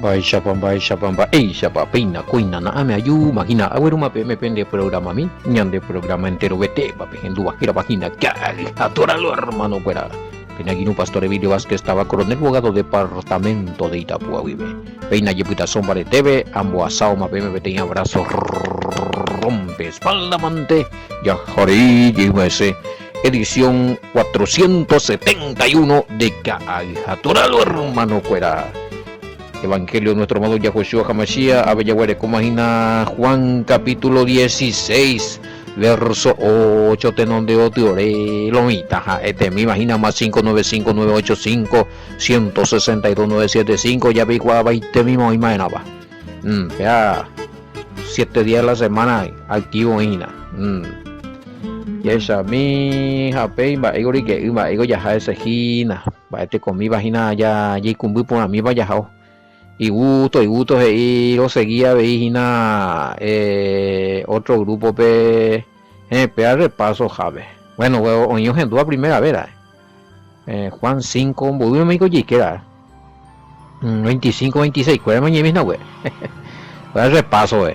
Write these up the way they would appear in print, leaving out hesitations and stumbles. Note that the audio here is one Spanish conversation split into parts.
Bai Shapamba, Shapapina, Quina, Ame Ayu, Magina, Aweruma, Pende programa mi, Ñande programa entero vete, papi, en tu bajira página, Cali, atóralo hermano, fuera. Penaguino Pastor Emilio Vázquez estaba coronel abogado departamento de Itapúa, vive. Peina Yepita Sombra de TV, ambos asao, Mapeme, vete en abrazo, rompe, espalda, mante, Yajari, ese. Edición 471 de Cali, atóralo hermano, fuera. Evangelio de nuestro amado Yahushua Hamashia, Abellagüere, Comagina Juan capítulo 16, verso 8, tenón de otiore, lomita, me imagina más 595-985-162-975, ya vi guaba y te mismo imaginaba. Ya, 7 días a la semana, activo, imagina. Y esa mi japé, va, ego ya ja ese gina, va, te comí, vagina, ya, ya cumbi por a mí, vaya, jao. Y gusto, y lo seguía veína otro grupo pe repaso jave. Bueno, oño gente a primera vez, Juan 5, volvió me dijo que era 25, 26, ¿cuál es mañana güey? Repaso, a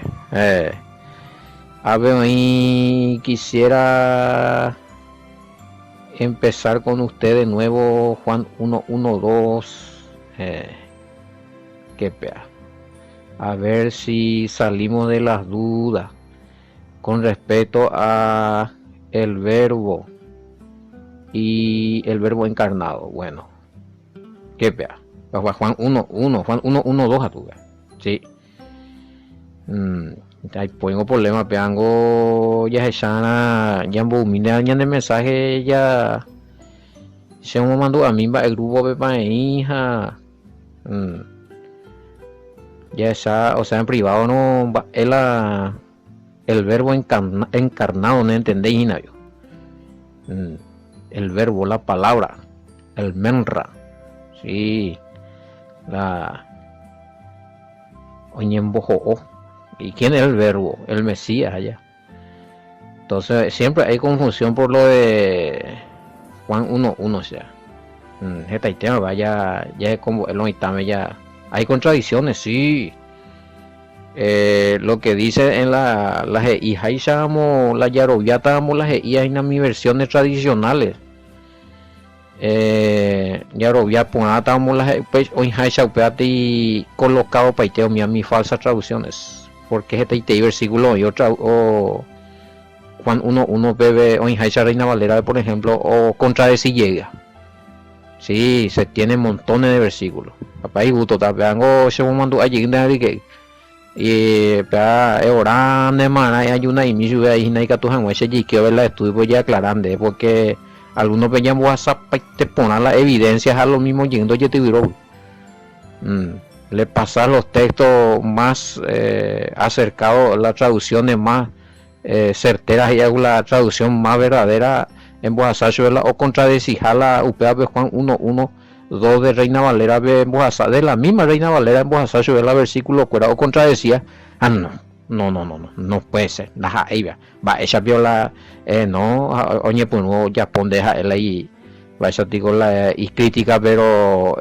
ver, ahí quisiera empezar con usted de nuevo, Juan 1, 1, 2, que pea. A ver si salimos de las dudas con respecto a el verbo y el verbo encarnado. Bueno, que pea. Juan 1, 1, Juan 1, 1, 2 a tu vez. Sí. Hay pongo problema, peango ya echana, ya mira ya de mensaje ya se me mandó a mí el grupo de pa hija. Ya está, o sea, en privado no es el verbo encarnado, no entendéis nada. El verbo, la palabra, el menra, sí, la oñembojo. ¿Y quién es el verbo? El Mesías allá. Entonces siempre hay confusión por lo de Juan 1:1, o sea. Este tema vaya, ya es como el oitame ya. Hay contradicciones, sí. Lo que dice en la Heishamo, la Yaroviatamo, la en mis versiones tradicionales. Yaroviatamo, la hoy Heishaupeati colocado paiteo mis falsas traducciones. Porque este versículo y otra o Juan 1:1 bebe hoy Heisha Reina Valera, por ejemplo, o contradecir llega. Sí, se tiene montones de versículos. Papá y gusto, tapeango se mandó allí que y para orar de mana hay una inicio de ahí que tú jamás allí que ver la estudio pues ya aclarando porque algunos veían WhatsApp te ponen las evidencias a lo mismo yendo yo te digo le pasar los textos más acercados, las traducciones más certeras y hago la traducción más verdadera en WhatsApp o contradecir la UPA Juan 1:1 2 de Reina Valera de la misma Reina Valera en WhatsApp sobre el versículo cuera o contradecía no puede ser la va ella viola no oye pues no ya pondeja él ahí va esa digo la y crítica pero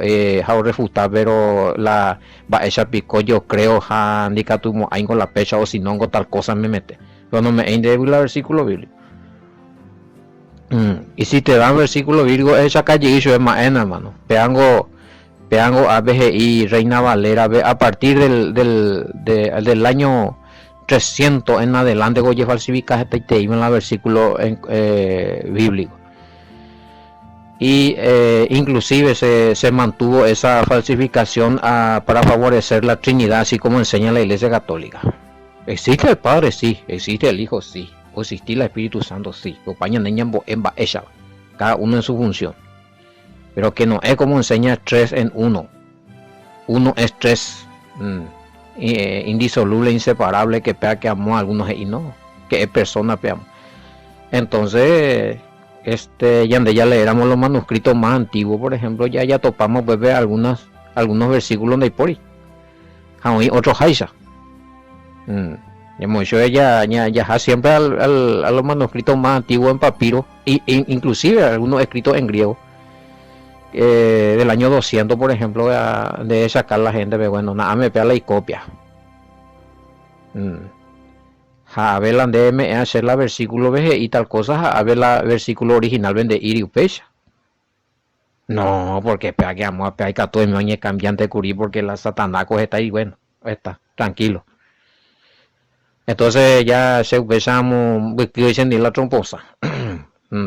how refutar pero la va ella pico yo creo handicap tu ahí con la pecha o si no con tal cosa me mete cuando me indebila el versículo bíblico. Y si te dan versículo Virgo esa calle hizo es más hermano peango ABGI Reina Valera a partir del año 300 en adelante goye falsificas te iban la versículo bíblico y inclusive se mantuvo esa falsificación para favorecer la Trinidad así como enseña la Iglesia Católica. Existe el Padre, sí, existe el Hijo, sí, o existe el Espíritu Santo, sí, cada uno en su función, pero que no es como enseña 3 en 1. Uno es 3, indisoluble, inseparable, que pega que amó a algunos y no, que es persona peamos. Entonces, ya leéramos los manuscritos más antiguos, por ejemplo, ya topamos pues algunos versículos de Ipori, otro Haisha. Ya siempre a los manuscritos más antiguos en papiro inclusive algunos escritos en griego del año 200, por ejemplo, de sacar la gente, pero bueno, nada me pega la y copia. A ver, la me hacer la versículo veje y tal cosa, a ver la versículo original vende ir y pecha. No, porque pega que amo a pega que todo me oye cambiante curí porque la satanaco está ahí, bueno, está, tranquilo. Entonces ya se empezamos, que dicen la tromposa.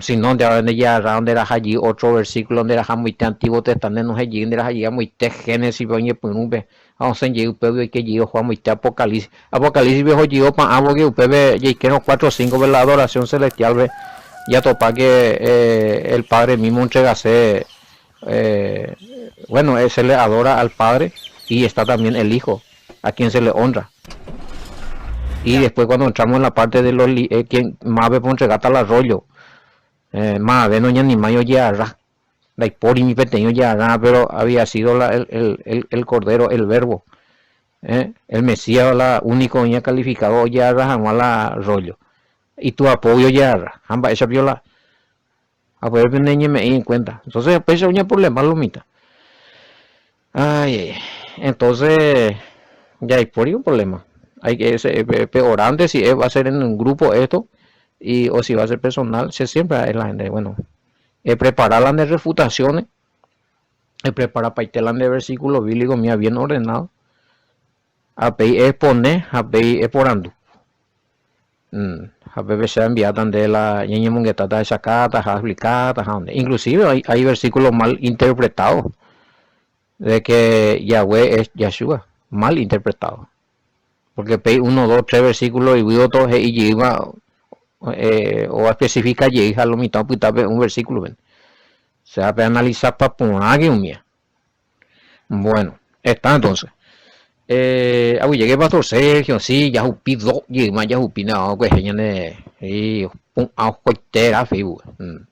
Si no, de ya donde era allí otro versículo donde era muy antiguo testamento no allí donde era allí muy te Génesis oye pues un be vamos en llego pero que llego Juan muy te Apocalipsis viejo llego para algo que usted ya que no 4 o 5 ve la adoración celestial ve ya topa que el Padre mismo entregase bueno se le adora al Padre y está también el Hijo a quien se le honra. Y después cuando entramos en la parte de los quien más ve por entregar al arroyo más de no ni mayo ya la por mi pequeño ya pero había sido el cordero el verbo el mesías la único ya calificado ya jamás la rollo y tu apoyo ya ambas esa viola a poder venir me en cuenta entonces pues un problema lo mita ay entonces ya hay por ahí un problema hay que ser peor antes si va a ser en un grupo esto y o si va a ser personal se siempre hay la gente bueno preparar las de refutaciones preparar para telan de versículos bíblicos mía bien ordenado a pedir exponer a pedir exporando a veces se enviatan de la ñeña mongueta de esa carta explicada inclusive hay versículos mal interpretados de que Yahweh es Yeshua mal interpretado porque pedir 1, 2, 3 versículos y otros y lleva o especifica y a lo mitad un versículo ven. Se va a analizar para poner un mía. Bueno, está entonces. Llegué pastor Sergio, sí, ya jupido, y más ya jupina, pues genial y un ajuitera Facebook.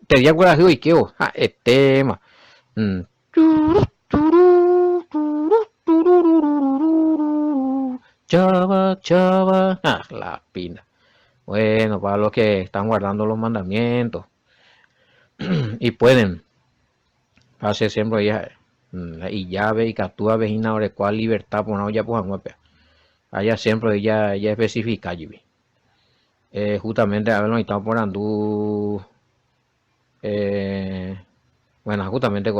Te di algo de que tema. Chava, la pina. Bueno, para los que están guardando los mandamientos y pueden hacer siempre ya y llave y captura vecina o de cual libertad por no ya pues allá siempre ya especifica allí justamente a ver lo estamos por andú bueno justamente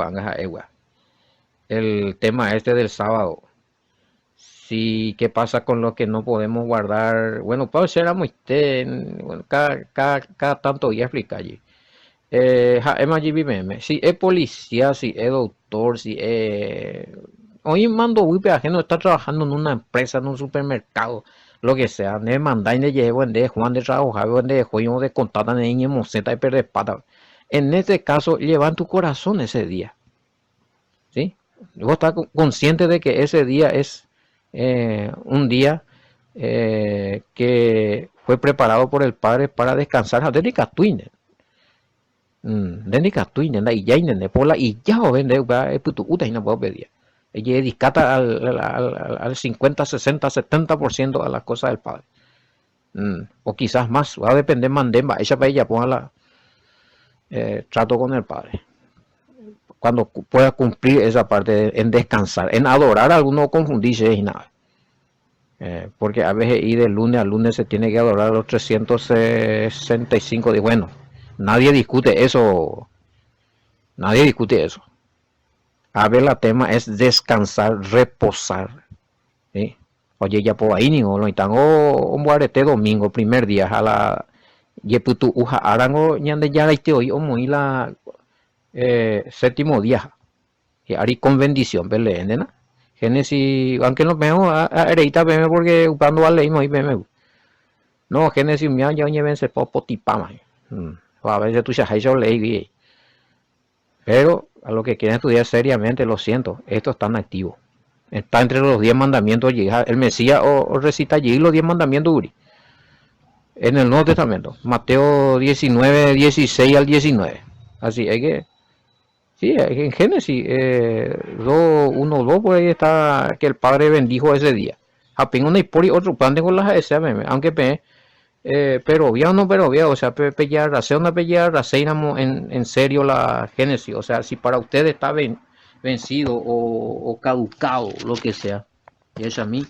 el tema este del sábado. Sí, ¿qué pasa con lo que no podemos guardar? Bueno, puede ser muy bueno, cada tanto ya explica allí. Si es policía, si es doctor, si es... Hoy mando wipe ajeno está trabajando en una empresa, en un supermercado, lo que sea. Ne mandan de llevo de Juan de trabajar, de juego de contata de niña moseta y perder pata. En este caso, llevan tu corazón ese día. ¿Sí? Vos estás consciente de que ese día es un día que fue preparado por el Padre para descansar de Nicatuine. De Nicatuine, y ya de Pola y ya vende puto uta y no puedo pedir. Ella dedicata al 50, 60, 70% a las cosas del Padre. O quizás más, va a depender mandemba, ella para ella ponga trato con el Padre. Cuando pueda cumplir esa parte en descansar, en adorar, algunos confundirse y nada. Porque a veces y de lunes a lunes se tiene que adorar los 365 días. Bueno, nadie discute eso. Nadie discute eso. A ver, la tema es descansar, reposar. ¿Sí? Oye, ya por ahí ni lo están o muarete domingo, primer día, a la yeputu uja arango ñande ya este hoy o muy la séptimo día. Y ari con bendición, ¿verdad? ¿No? Génesis, aunque no vemos a heredita veme porque cuando va leímos y veme. No, Génesis me ya oye vence popo tipama. A veces tú ya hay yo leí. Pero a lo que quieren estudiar seriamente, lo siento, estos están activos. Está entre los 10 mandamientos, el Mesías o recita allí los 10 mandamientos Uri. En el Nuevo Testamento, Mateo 19, 16 al 19. Así hay que sí, en Génesis 2, 1, 2 por ahí está que el Padre bendijo ese día. Apenas una historia otro plan de con las aunque Pero obvio no, pero obvio, o sea, pelear, hacer una pelear, hacemos en serio la Génesis, o sea, si para ustedes está vencido o caducado, lo que sea, y es a mí,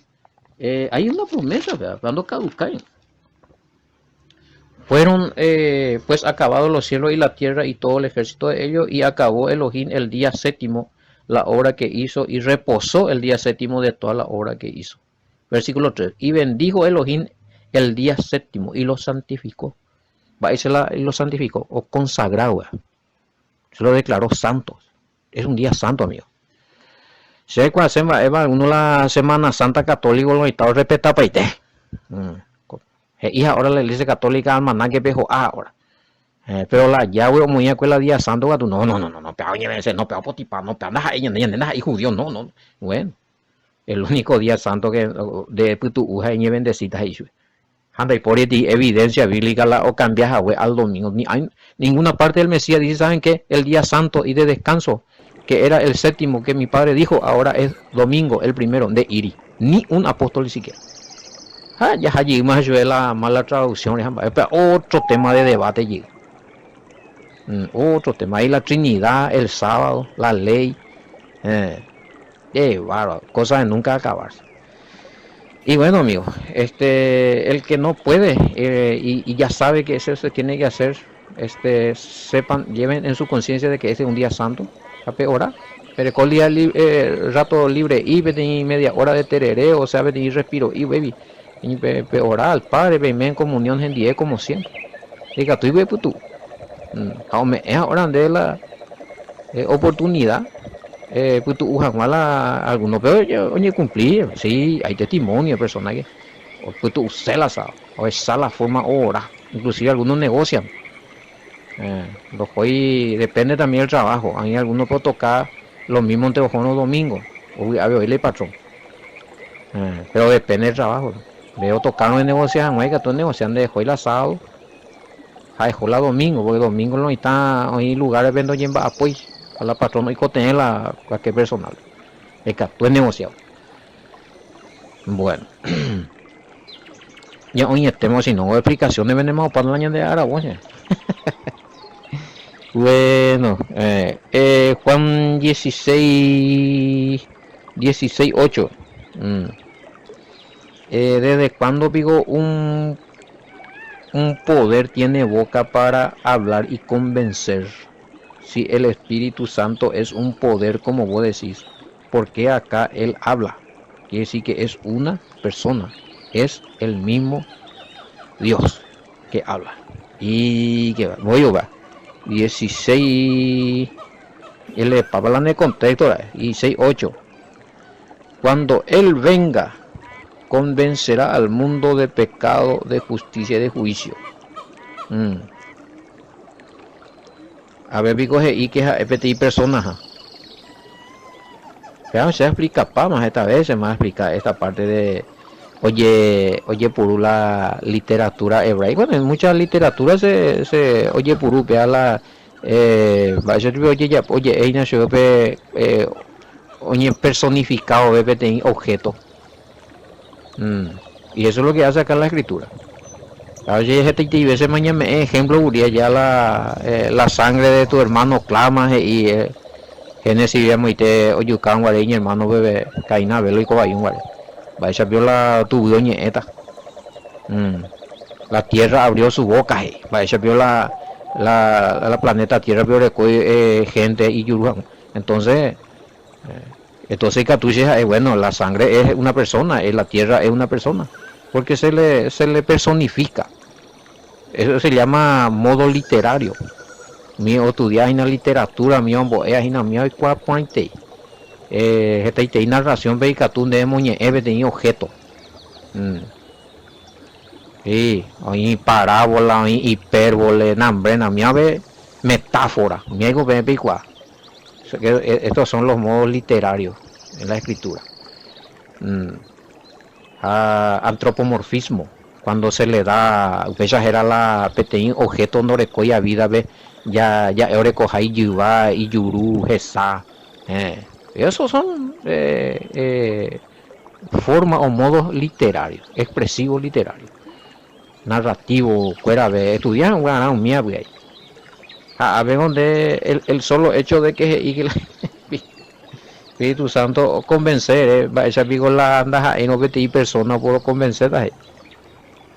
hay una promesa, ¿verdad? Cuando caducan, fueron pues acabados los cielos y la tierra y todo el ejército de ellos, y acabó Elohim el día séptimo la obra que hizo, y reposó el día séptimo de toda la obra que hizo. Versículo 3, y bendijo Elohim el día séptimo y lo santificó. Va, y lo santificó, o consagrado, se lo declaró santo. Es un día santo, amigo. Si hay cuando uno la Semana Santa Católica lo está respeta paite. Y ahora la Iglesia Católica almaná que pejo ahora. Pero la Yahweh muy escuela día santo, no, pero no, pero potipa, no, pero nada, y judío, no. Bueno, el único día santo que de putu uja y bendecita y anda y por evidencia bíblica la o cambias al domingo. Ni hay ninguna parte del Mesías dice, ¿saben qué? El día santo y de descanso, que era el séptimo que mi padre dijo, ahora es domingo, el primero de Iri. Ni un apóstol ni siquiera. Ya allí más yo la mala traducción, otro tema de debate llega. Otro tema, ahí la Trinidad, el sábado, la ley, bárbaro, cosas de nunca acabarse. Y bueno, amigo, el que no puede y ya sabe que eso se tiene que hacer, sepan, lleven en su conciencia de que este es un día santo, hora, pero con día rato libre y media hora de tereré, o sea, y respiro y baby, y orar al Padre, ven en comunión en día como siempre. Diga, tú y ve putu. Ahora es ahora de la oportunidad. Pues tú usas mal a algunos, pero yo, oye, cumplir, sí, hay testimonio de personas que, pues tú celas, o esa la forma ahora, inclusive algunos negocian, los hoy depende también del trabajo, hay algunos pueden tocar los mismos entre los domingos, o a ver, el patrón, pero depende del trabajo, veo tocando de negociar, no hay que tú negocian de hoy el sábado, dejó la domingo, porque domingo no está, hay lugares vendo y en apoyo. A la patrona y tener la cualquier personal. Es que tú es negociado. Bueno. Ya hoy estemos si no explicaciones venimos para el año de Aragón. Bueno, Juan 16 8. ¿Desde cuándo digo un poder tiene boca para hablar y convencer? Si el Espíritu Santo es un poder, como vos decís, ¿por qué acá Él habla? Quiere decir que es una persona, es el mismo Dios que habla. Y que voy a ver, 16, el Pablo en el contexto, 16:8. Cuando Él venga, convencerá al mundo de pecado, de justicia y de juicio. A ver, pico y que FTI personas. Pero se explica más esta vez, se me va a explicar esta parte de oye por la literatura hebrea. Bueno, en muchas literaturas se oye por la oye personificado de objeto. Y eso es lo que hace acá en la escritura. Oye, ese mañana ejemplo, ya la sangre de tu hermano clama y Génesis vemos y te oyucan guareño hermano bebé caína velo y cobayun guare. Vaya vio la tu doña eta. La tierra abrió su boca, vaya vio la planeta Tierra vio gente y yurujan. Entonces Catuche, bueno, la sangre es una persona, la tierra es una persona, porque se le personifica. Eso se llama modo literario. Mi estudiar en la literatura, mi hombo, en la mía y cuapuante. Esta narración veicatún de moñe, de objeto. Sí, hay parábola, hay hipérbole, nambre, na mía ve metáfora, mi ego ve picua. Estos son los modos literarios en la escritura. Antropomorfismo, cuando se le da, era la peteín objeto no recoya vida, ve ya orecoja y yuba y yuru, jesa. Esos son formas o modos literarios, expresivos literarios. narrativo, fuera de estudiar un mía, pues. A ver donde el solo hecho de que el Espíritu Santo convencer, va esa pico la andas ahí no que te persona por convencer ahí.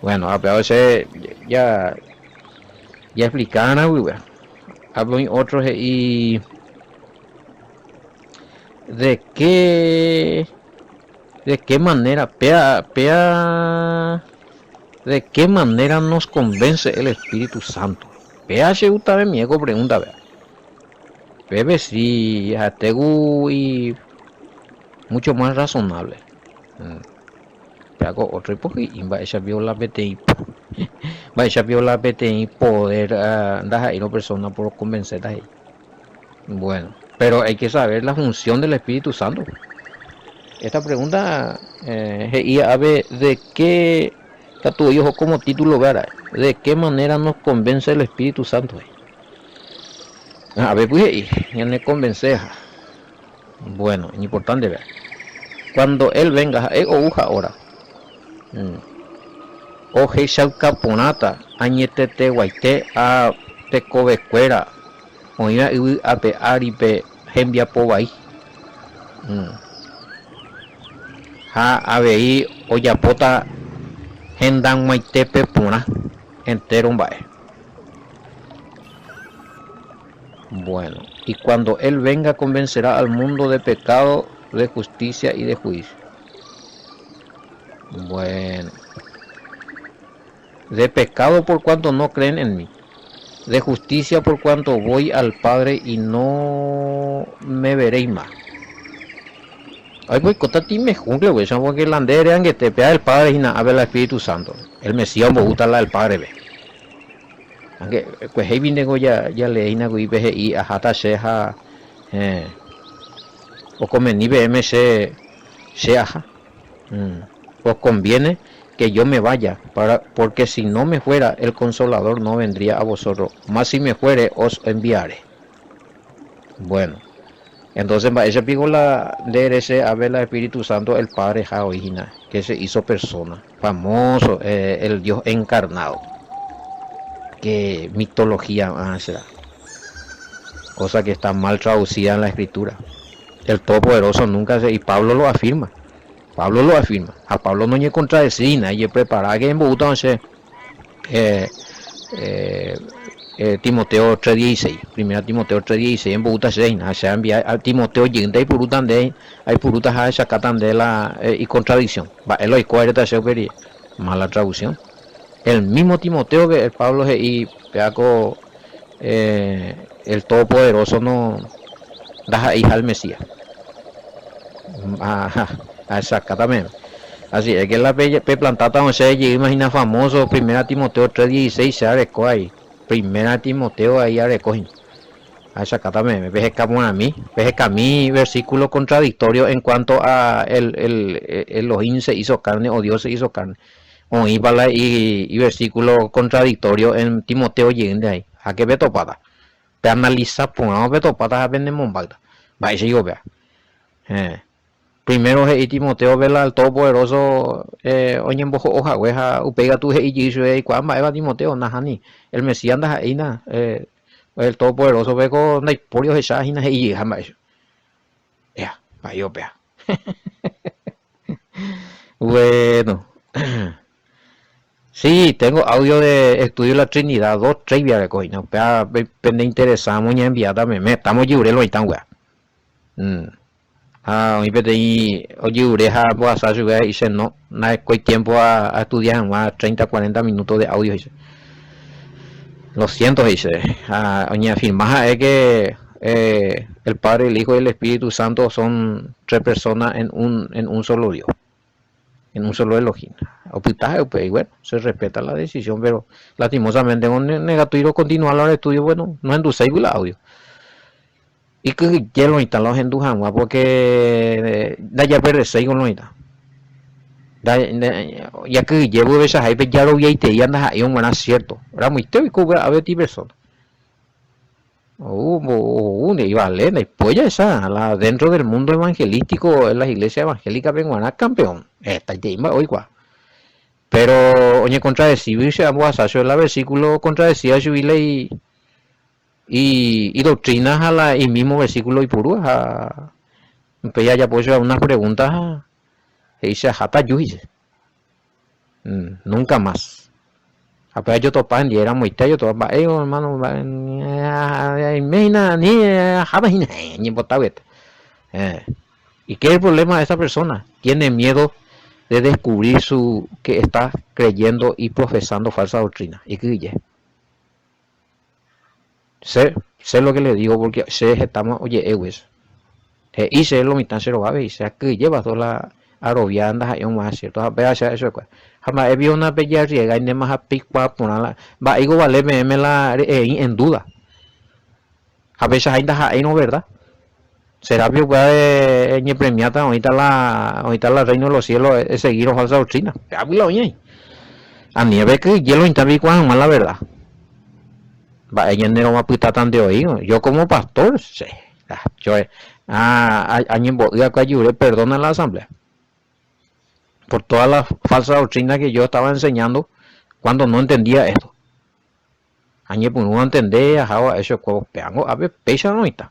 Bueno, a veces ya explicaban algo, hablo en otros y de qué manera de qué manera nos convence el Espíritu Santo. PH gusta de mi pregunta, vea. Bebe sí, ategu y mucho más razonable. Pero otro porque va esa viola PTI. Va esa viola PTI poder dar a una persona por convencer de ahí. Bueno, pero hay que saber la función del Espíritu Santo. Esta pregunta y a ver de qué está tu hijo como título, ¿verdad? ¿De qué manera nos convence el Espíritu Santo? A ver, pues, ya me convence. Bueno, es importante ver. Cuando él venga, o uja ahora. O heisha caponata, añetete guaite a pecovecuera, o ira a pe aripe, hembia povai. Ha abei oyapota hendan maitepe puna entero un bae. Bueno, y cuando él venga convencerá al mundo de pecado, de justicia y de juicio. Bueno, de pecado por cuanto no creen en mí, de justicia por cuanto voy al Padre y no me veréis más. Ay, voy a me jungle, güey, porque el andere que te pega el Padre y nada, el Espíritu Santo. El Mesías me gusta la del Padre, ve. Aunque, pues ahí vine ya leí na güey, ve y ajata sheha, o come ni BMC, sheha. Os conviene que yo me vaya, porque si no me fuera, el Consolador no vendría a vosotros. Más si me fuere, os enviaré. Bueno. Entonces, ese pico la de ese a ver el Espíritu Santo, el Padre original, que se hizo persona, famoso, el Dios encarnado. Que mitología será. Cosa que está mal traducida en la Escritura. El Todopoderoso nunca se, y Pablo lo afirma. A Pablo no hay contradecina, y prepara que en Bogotá Timoteo 3:16, primera Timoteo 3:16 en Bogotá se envía a Timoteo yendo y purutan de hay purutas a esa catan de la y contradicción. Va el hoy cuarenta se operi mala traducción. El mismo Timoteo que el Pablo y peaco el Todopoderoso no da hija al Mesías. Exactamente. Así es que la plantada no se imagina famoso primera Timoteo 3:16 se arecó ahí. Primera Timoteo ahí recogen. Exactamente, veje a mí versículo contradictorio en cuanto a Elohim se hizo carne o Dios se hizo carne. O y versículo contradictorio en Timoteo lleguen de ahí. A que ve topada. Ve analiza, pongamos ve topada a vender monbagda. Va a yo vea. Primero y Timoteo vela al Todopoderoso oye bojo hoja weja upega tu y Jesús y cuando va Timoteo najani el Mesías anda ahí na el Todopoderoso ve con naiporio de shahina y jamás ya vaya vea. Bueno, sí, tengo audio de estudio de la Trinidad 2-3 vía de coina pea pende interesamos ya enviada me estamos lliurelo ahí tan wea. Hoy pedí, oye, ureja, pues a su vez, dice, no, hay tiempo a estudiar, más 30-40 minutos de audio, dice. Lo siento, dice. Oye, afirma es que el Padre, el Hijo y el Espíritu Santo son tres personas en un solo Dios, en un solo Elohim. Y bueno, se respeta la decisión, pero lastimosamente, con negativo continuar el estudio, bueno, no endulce el audio. Y que ya lo instalamos en Duján, porque da ya perece con lo está. Ya que llevo esas ahí, ya lo vi y te andas ahí un buen cierto. Era muy teórico a ver ti persona. Y vale, después ya esa, dentro del mundo evangelístico, en las iglesias evangélicas peruanas, campeón. Esta tema, oiga. pero oye contradecirse a Guasacho el versículo contradecía y doctrinas a la y mismo versículo y puro a pues ya pues unas preguntas y dice hata yuiche nunca más apenas yo topan y era muy tello todo hermano imagina ni botawet y qué es el problema de esa persona tiene miedo de descubrir que está creyendo y profesando falsa doctrina y que sé lo que le digo porque sé que estamos oye y sé lo mitad se lo va a ver y sea que lleva toda la arobianda hay un más cierto a ver eso jamás he visto una bella riega y ne más a picar por la va igual vale me la en duda a veces hay no verdad será que puede ni premiata ahorita la reino de los cielos es seguir los falsa doctrina hablo oye a nieve que yo lo interví cuando más la verdad va ella no va a putar tan de oído yo como pastor sí yo año podía que ayude perdona la asamblea por toda la falsa doctrina que yo estaba enseñando cuando no entendía esto año pues no entendía eso como peango a ver pecha no está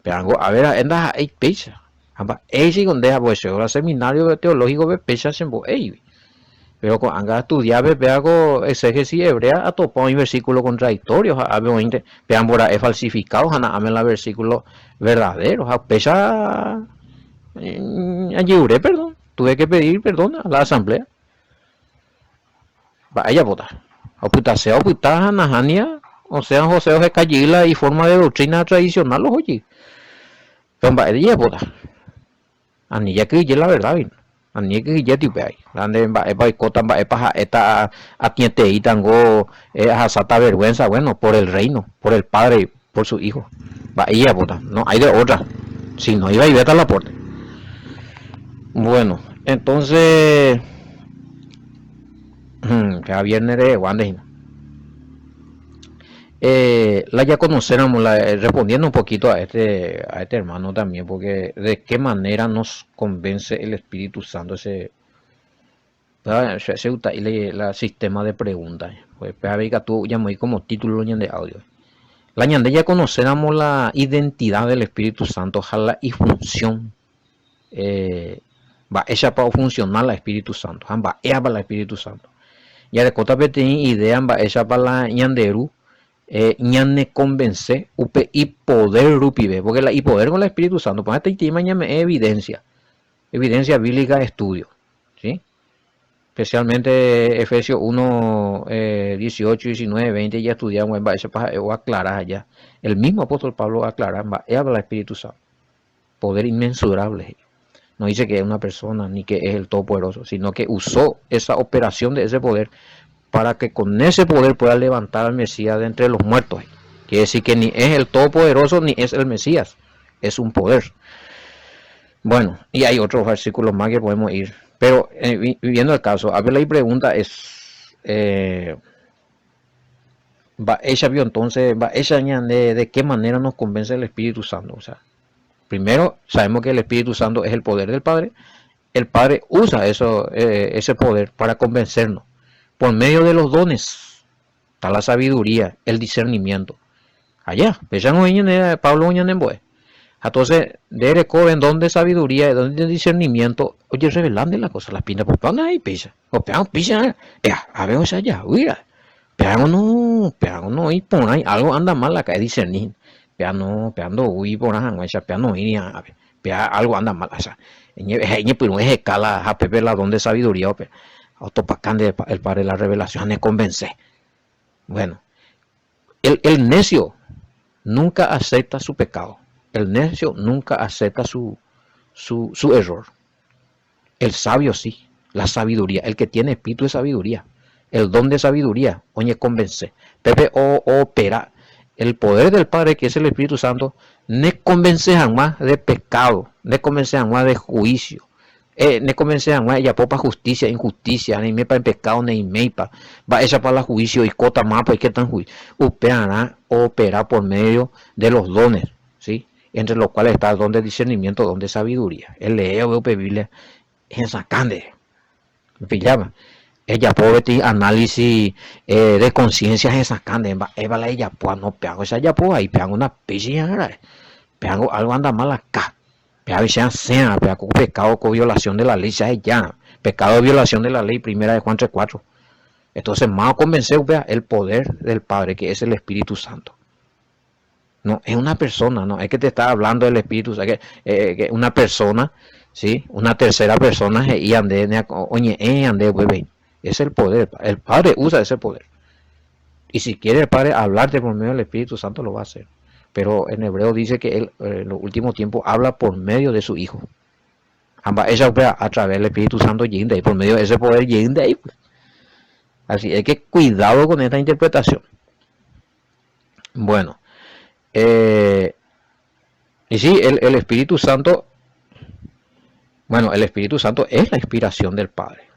peango a ver anda hay pecha amba ese con deja pues el seminario teológico de pecha se bo pero con anga estudiar peago exégesis hebrea a topar un versículo contradictorio a ver pean por es falsificado a la versículo verdadero a pecha ayudé perdón tuve que pedir perdón a la asamblea vaya votar o puta sea o puta Nahania o sea José de Cayila y forma de doctrina tradicional los oye pero vaya votar ani ya que la verdad bien ani que ya tipo ahí donde va cota va paja esta atiente y tango a sata vergüenza bueno por el reino por el padre por su hijo vaya votar no hay de otra si no iba y vete a la puerta bueno entonces cada viernes de Wanda la ya conocéramos respondiendo un poquito a este hermano también porque de qué manera nos convence el Espíritu Santo ese la sistema de preguntas pues tú llamó como título de audio la ñande ya conocéramos la identidad del Espíritu Santo jala y función va ella para funcionar el Espíritu Santo va ella para el Espíritu Santo ya de cota tiene idea va ella para la ñanderu ñane convence upe y poder rupibe porque la y poder con el Espíritu Santo pues esta tema ñame evidencia bíblica de estudio ¿sí? Especialmente Efesios 1 18 19 20 ya estudiamos va eso para aclarar allá el mismo apóstol Pablo aclara va habla el Espíritu Santo poder inmensurable no dice que es una persona ni que es el todopoderoso sino que usó esa operación de ese poder para que con ese poder pueda levantar al Mesías de entre los muertos. Quiere decir que ni es el todopoderoso ni es el Mesías, es un poder. Bueno, y hay otros versículos más que podemos ir. Pero viendo el caso, a ver la pregunta es, ella vio entonces, ella de qué manera nos convence el Espíritu Santo. O sea, primero sabemos que el Espíritu Santo es el poder del Padre. El Padre usa ese poder para convencernos. Por medio de los dones está la sabiduría, el discernimiento. Allá, Pablo Uñanemboe. Entonces, de en donde sabiduría, donde discernimiento, oye, revelando la cosa, las pintas, pues van ahí, pisa. O pegan, pisa, a ver, o sea, ya, mira. Pegan no, y por ahí, algo anda mal acá, es discernir. Peando, uy, por ahí, peando, a ver, algo anda mal, o sea, pues no es escala, a pepe la donde sabiduría, pero. Autopacán el Padre de la revelación me convence. Bueno, el necio nunca acepta su pecado. El necio nunca acepta su error. El sabio sí, la sabiduría, el que tiene espíritu de sabiduría, el don de sabiduría, oye, convence. Pepe opera el poder del Padre, que es el Espíritu Santo, no convence más de pecado, no convence más de juicio. Ne comencé a ya popa justicia, injusticia, ni me para pecado, ni me pa, va esa para la juicio y cota más, pues que tan juicio, opera por medio de los dones, ¿sí? Entre los cuales está el don de discernimiento, don de sabiduría. El leo, Biblia, es sacande, me pillaba. ella puede análisis de conciencia esa cande eva la ella pues no peago esa ella pues ahí peago una piscina peago algo anda mal acá peago sea peago pecado con violación de la ley sea ya pecado de violación de la ley primera de Juan 3:4. Entonces más convencer vea el poder del Padre que es el Espíritu Santo. No es una persona, no es que te está hablando del Espíritu, o sea, que una persona, sí, una tercera persona y ande oye ande bebé. Es el poder, el Padre usa ese poder. Y si quiere el Padre hablarte por medio del Espíritu Santo lo va a hacer. Pero en hebreo dice que él en los últimos tiempos habla por medio de su Hijo. Ambas ella a través del Espíritu Santo yendo ahí por medio de ese poder yendo ahí. Así es que cuidado con esta interpretación. Bueno. Y sí, el Espíritu Santo, bueno, el Espíritu Santo es la inspiración del Padre.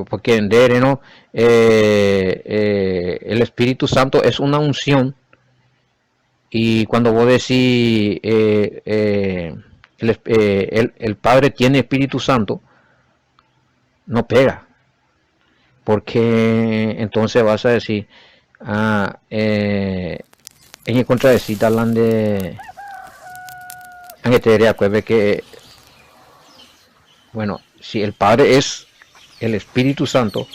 Porque en Dereno el Espíritu Santo es una unción. Y cuando vos decís el Padre tiene Espíritu Santo, no pega. Porque entonces vas a decir, en contra de cita hablan de en que te diría que bueno, si el Padre es el Espíritu Santo,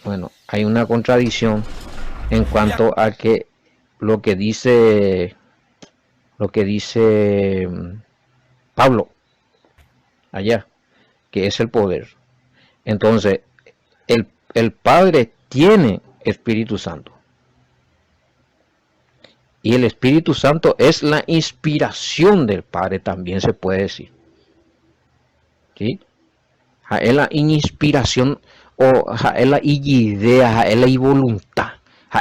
bueno, hay una contradicción en cuanto a que lo que dice Pablo allá, que es el poder. Entonces el Padre tiene Espíritu Santo y el Espíritu Santo es la inspiración del Padre, también se puede decir, ¿sí? Es la inspiración o es la idea, es la voluntad,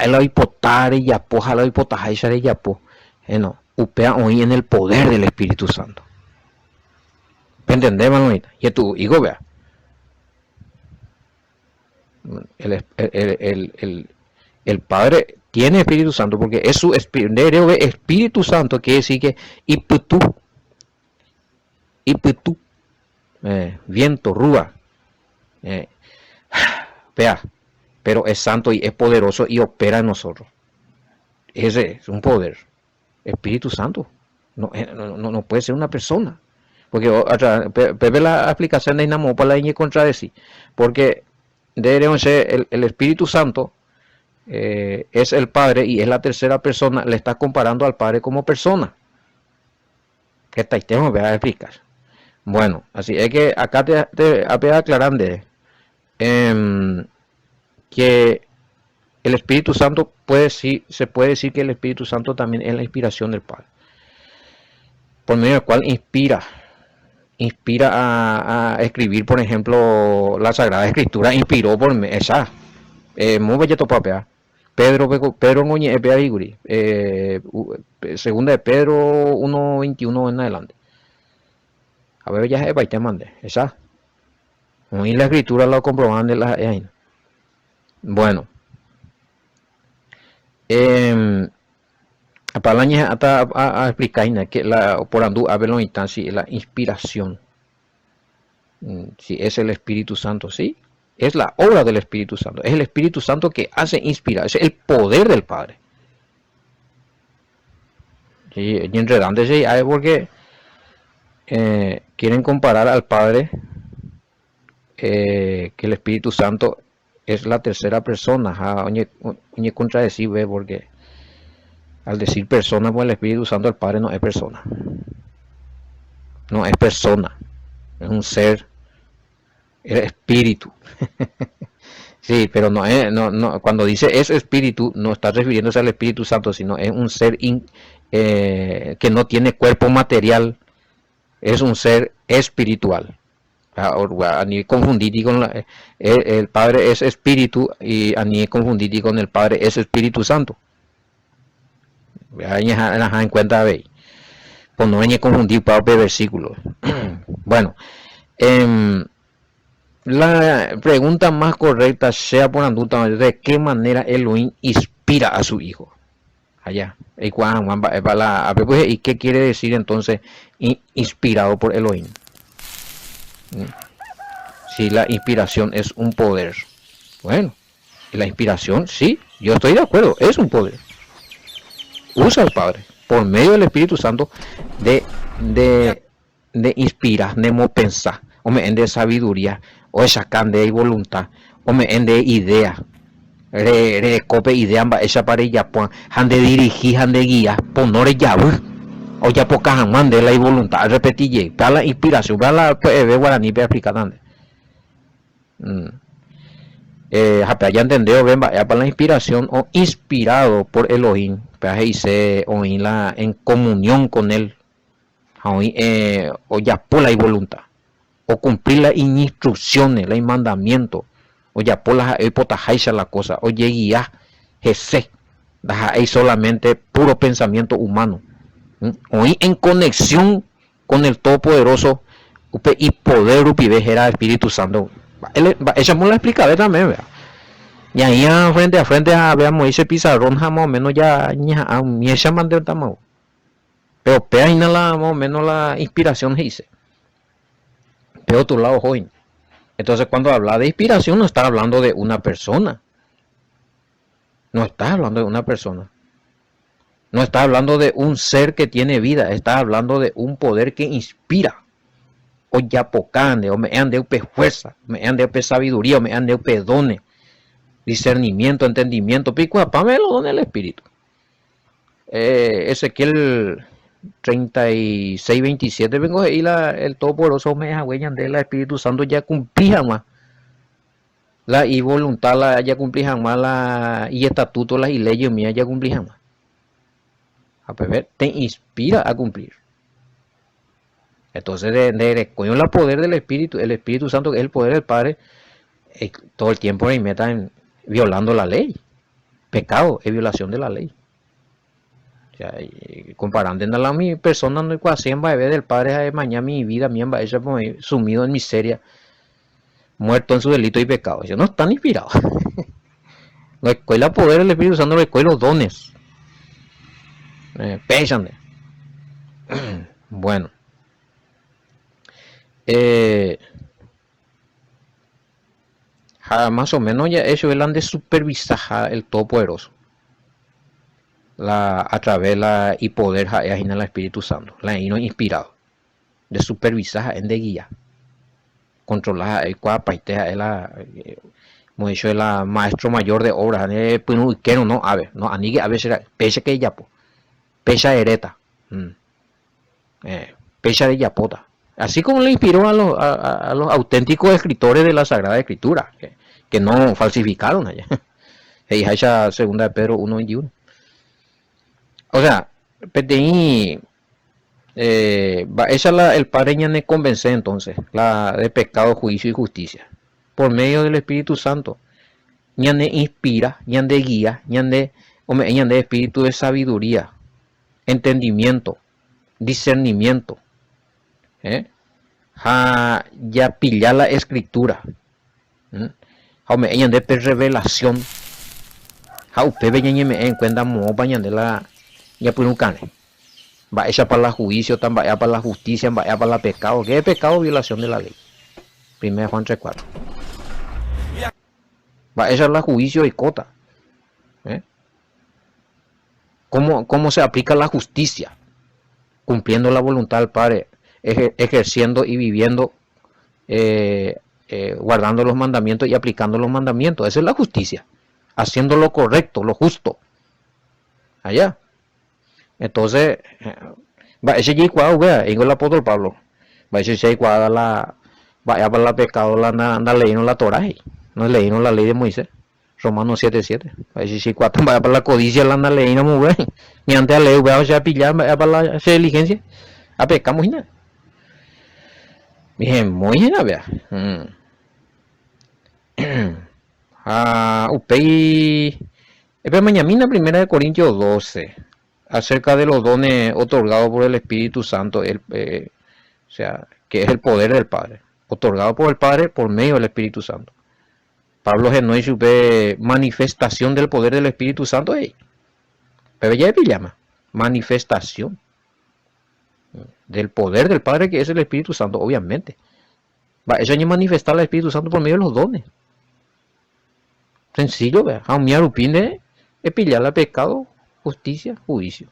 es la hipotare y apoja la hipotaja y yapo, no, upea hoy en el poder del Espíritu Santo. ¿Entendemos ahorita? Y tu hijo vea. El Padre tiene Espíritu Santo porque es su Espíritu Santo, quiere decir que iputu, viento, rúa, vea, pero es santo y es poderoso y opera en nosotros. Ese es un poder. Espíritu Santo no puede ser una persona, porque ve la explicación de Inamo para la contradecir, porque debe ser el Espíritu Santo es el Padre y es la tercera persona, le está comparando al Padre como persona. ¿Qué tal? Te voy a explicar. Bueno, así es que acá te aclaran de que el Espíritu Santo se puede decir que el Espíritu Santo también es la inspiración del Padre, por medio del cual inspira a escribir, por ejemplo, la Sagrada Escritura, inspiró por esa muy bello papel. Pedro Ngoñe Epea Iguri, segunda de Pedro 1:21 en adelante. A ver, ya se te mande, esa. Muy la escritura lo comproban de la. Bueno. Apalaña hasta a explicar que la por andu a verlo instancia la inspiración. Si es el Espíritu Santo, sí. Es la obra del Espíritu Santo. Es el Espíritu Santo que hace inspirar. Es el poder del Padre. Y enredándose hay porque quieren comparar al Padre que el Espíritu Santo es la tercera persona. Oye contradecir, porque al decir persona, pues el Espíritu Santo, el Padre no es persona. No es persona. Es un ser. El espíritu. Sí, pero no, cuando dice es espíritu, no está refiriéndose al Espíritu Santo, sino es un ser que no tiene cuerpo material, es un ser espiritual. A ni confundir con el Padre es espíritu y a ni confundir con el Padre es Espíritu Santo. Ahí en cuenta veis. Pues no hay que confundir para el versículo. Bueno, la pregunta más correcta sea por anduta de qué manera Elohim inspira a su hijo. Allá. ¿Y qué quiere decir entonces inspirado por Elohim? si la inspiración es un poder. Bueno, la inspiración, sí, yo estoy de acuerdo, es un poder. Usa el Padre, por medio del Espíritu Santo, de, de, de inspirar, de pensar, o me de sabiduría, o de sacar de voluntad, o me de idea. Recope idea esa para ella, pues, han de dirigir, han de guiar, poner ya, o ya poca han de la voluntad, repetir, para la inspiración, para la, pues, ve guaraní, ve africana. Ya entendió, ven, vaya para la inspiración o inspirado por Elohim, para dice, o en comunión con él, o ya por la voluntad, o cumplir las instrucciones, los mandamientos, o ya por la hipotajaisa la cosa, o lleguía, ese, es solamente puro pensamiento humano, hoy en conexión con el Todopoderoso y poder era Espíritu Santo. Ella me la explica también, ¿verdad? Y ahí frente a veamos ese pizarrón más o menos ya mi ella mandó tamao. Pero peina la más o menos la inspiración dice. Pero otro lado joven. Entonces cuando habla de inspiración no está hablando de una persona. No está hablando de una persona. No está hablando de un ser que tiene vida. Está hablando de un poder que inspira. O ya pocande, o me han de fuerza, me han de sabiduría, o me han de dones, discernimiento, entendimiento, pico a pamelo don el espíritu. Ezequiel 36:27 vengo ahí el Todopoderoso me huellan de la Espíritu Santo ya cumplía más la y voluntad la ya cumplía más la y estatuto las y leyes mías ya cumplía más. A ver, te inspira a cumplir. Entonces, con el poder del Espíritu, el Espíritu Santo, que es el poder del Padre, todo el tiempo me metan violando la ley. Pecado es violación de la ley. O sea, comparando a mi persona, no ecuación va a ver del Padre de mañana mi vida, mi ella sumido en miseria, muerto en su delito y pecado. Ellos no están inspirados. No escuela poder del Espíritu Santo, no escuela los dones. Péchame. Bueno. Más o menos ya ellos han de supervisar el Todopoderoso a través la y poder en el Espíritu Santo, la inspirado de supervisar en de guía controlar el cuapaite la como dicho la maestro mayor de obras que no a ver no anigue a veces pecha que ya pecha hereta pecha de yapota. Así como le inspiró a los auténticos escritores de la Sagrada Escritura, que no falsificaron allá. Esa segunda de Pedro 1:21. O sea, PTI, esa el Padre ya me convence entonces, la de pecado, juicio y justicia. Por medio del Espíritu Santo, ya me inspira, ya me guía, ya me espíritu de sabiduría, entendimiento, discernimiento. Ya pillar la escritura me ella de revelación me en cuenta mo bañan de la ya por un cane va ella para la juicio tan vaya para la justicia vaya para la pecado que es pecado violación de la ley 1 Juan 3:4 va ella la juicio y cota ¿Cómo se aplica la justicia? Cumpliendo la voluntad del Padre, ejerciendo y viviendo, guardando los mandamientos y aplicando los mandamientos. Esa es la justicia. Haciendo lo correcto, lo justo. Allá. Entonces, ese ya cuadro, vea, digo el apóstol Pablo, ese ya cuadro vaya para la pecado, la ley no la Torah, no leímos la ley de Moisés. Romanos 7:7. Ese sí cuatro vaya para la codicia, la ley no muy bien. Ni antes a leer, vaya a pillar, vaya para la diligencia. A pecamos y nada. Bien, muy bien, vea. Upey. Mañana, 1 Corintios 12. Acerca de los dones otorgados por el Espíritu Santo, o sea, que es el poder del Padre, otorgado por el Padre por medio del Espíritu Santo. Pablo Genoy supe manifestación del poder del Espíritu Santo, pero ya llama manifestación del poder del Padre que es el Espíritu Santo, obviamente. Va, ella ni manifestar el Espíritu Santo por medio de los dones. Sencillo, vea. A un miarupine es pillarle pecado, justicia, juicio.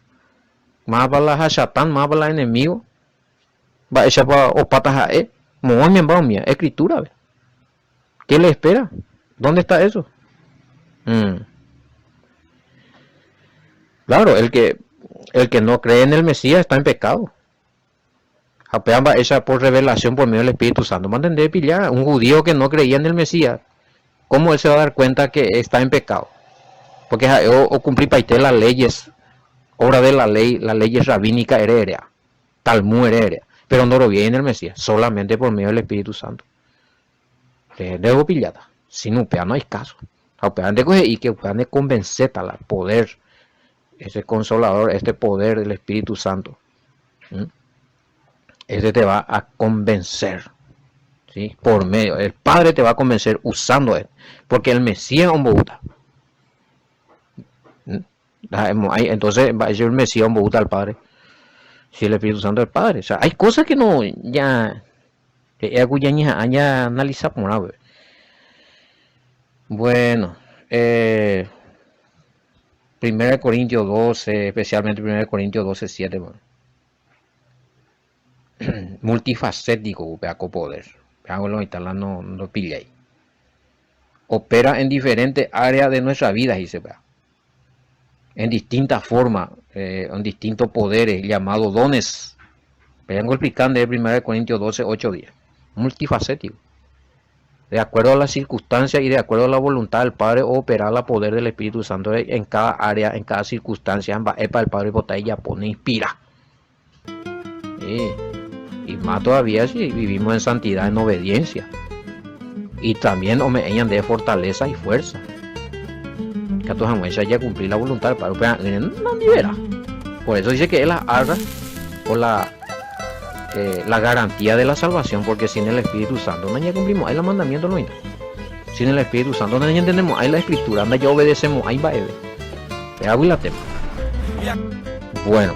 Más para la hachatán, más para el enemigo. Va, ella para o patas a él. Va, mía, escritura, vea. ¿Qué le espera? ¿Dónde está eso? Claro, el que no cree en el Mesías está en pecado. Apenas va ella por revelación por medio del Espíritu Santo. ¿Me entendés, pillar? Un judío que no creía en el Mesías, ¿cómo él se va a dar cuenta que está en pecado? Porque o cumplir paité las leyes, obra de la ley, las leyes rabínicas heredia, Talmud heredia, pero no lo viene el Mesías, solamente por medio del Espíritu Santo. Debo pillada, sin upea no hay caso. Apenas de coger y que upean de convencer al poder, ese consolador, este poder del Espíritu Santo. Este te va a convencer, ¿sí? Por medio, el Padre te va a convencer usando él, porque el Mesías es un boguta. Entonces va a ser el Mesías un boguta al Padre, si el Espíritu Santo es el Padre. O sea, hay cosas que no, ya analizamos. Bueno, 1 Corintios 12, especialmente 1 Corintios 12, 7, bueno. Multifacético, con poder. Los italianos no pilla ahí. Opera en diferentes áreas de nuestra vida, dice, en distintas formas, en distintos poderes, llamados dones. Vengo explicando de 1 Corintios 12, 8, 10. Multifacético. De acuerdo a las circunstancias y de acuerdo a la voluntad del Padre, operar el poder del Espíritu Santo en cada área, en cada circunstancia. El Padre botella pone, inspira. Y más todavía si vivimos en santidad, en obediencia. Y también omeñan de fortaleza y fuerza. Que todos vamos a cumplir la voluntad del Padre, pero no libera. Por eso dice que es la arra o la garantía de la salvación, porque sin el Espíritu Santo no ya cumplimos ahí los mandamientos, no. Sin el Espíritu Santo no ya entendemos ahí la escritura, no ya obedecemos ahí va Eve. Te hago la tema. Bueno.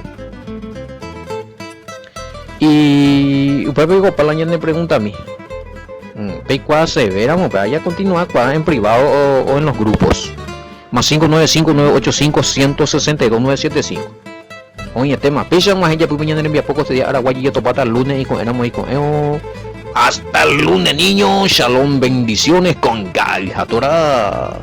Y usted digo para la me pregunta a mí. ¿Cuál se veramos? Para ya continuar en privado o en los grupos. Más 595-985-162-975. Oye, tema. Pisa más ella pues mañana envía poco este día Araguay y topata el lunes y con éramos y con hasta el lunes, niños. Shalom, bendiciones con Gal Hatorá.